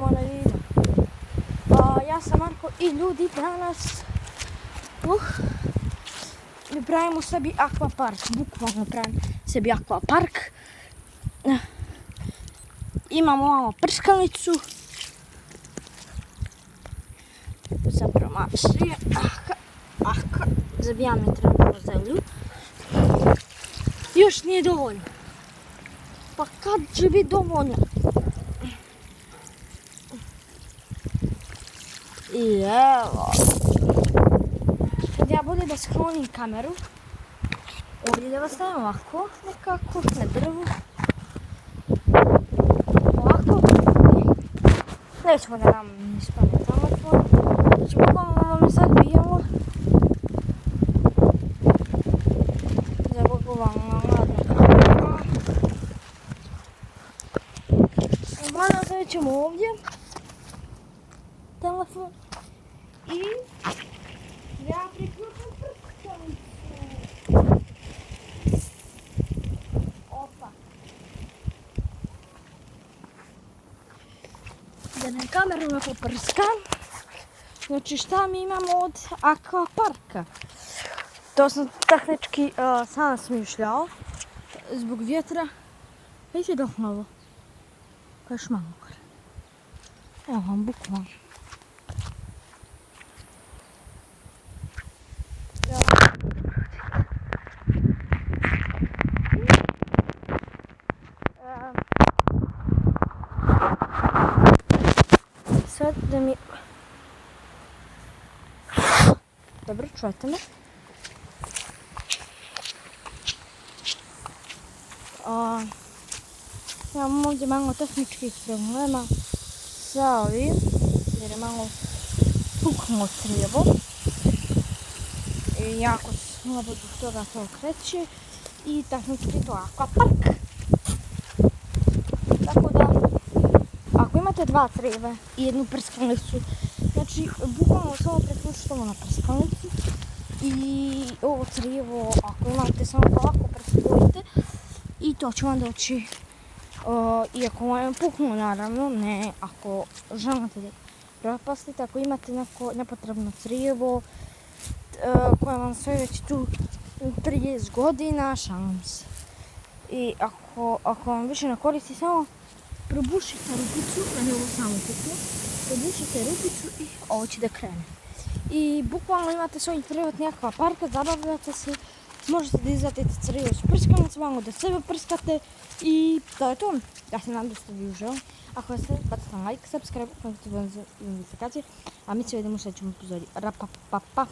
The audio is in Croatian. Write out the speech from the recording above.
idemo na video. Ja sam Marko i ljudi danas pravimo sebi akvapark, bukvalno pravimo sebi akvapark. Imamo malo prskalicu. Zapravo malo šije. Zabijam je trebalo zemlju. Još nije dovoljno. Pa kad će biti dovoljno? I evo. Kad ja bolje da sklonim kameru, ovdje da vas stavim ovako, nekako, na drvu. Ovako. Nećemo da nam ispane telefon. Znači, bukvalno vam je sad bijelo. Zabogovala ladna kamera. Uglavnom, sad ćemo ovdje. Telefon. I ja priključam prskalicu. Opa. Da na kameru ne poprskam. Znači šta mi imamo od akvaparka? To sam tehnički sam smišljao. Zbog vjetra. Vidite dok malo. Kaš malo. Evo vam bukvalno. Sad da mi... Dobro, čujete me? Imam ovdje malo tehničkih problema sa ovim, jer je malo puknulo crijevo. I jako slabo zbog toga to kreće. I tehnički to akvapark. Tako da, ako imate dva crijeva i jednu prskalicu, znači bukvalno samo priključite ovo na prskalicu. I ovo crijevo, ako imate, samo ovako prespojite. I to će vam doći. Iako vam je puknulo, naravno, ne ako želite da propastite, ako imate neko nepotrebno crijevo koje vam stoji već tu 30 godina, šalim se. I ako vam više ne koristi, samo probušite rupicu, a ne ovo samo puknu, probušite rupicu i ovo će da krene. I bukvalno imate svoj privatni akvapark, zabavljate se, možete da izvadite crijevo s prskalicom, malo da sebe prskate i to je to. Ja se nadam da ste vi uživali. Ako ste, bacite na like, subscribe, kliknite za notifikacije, a mi se vidimo u sljedećem epizodi. Rapapapa.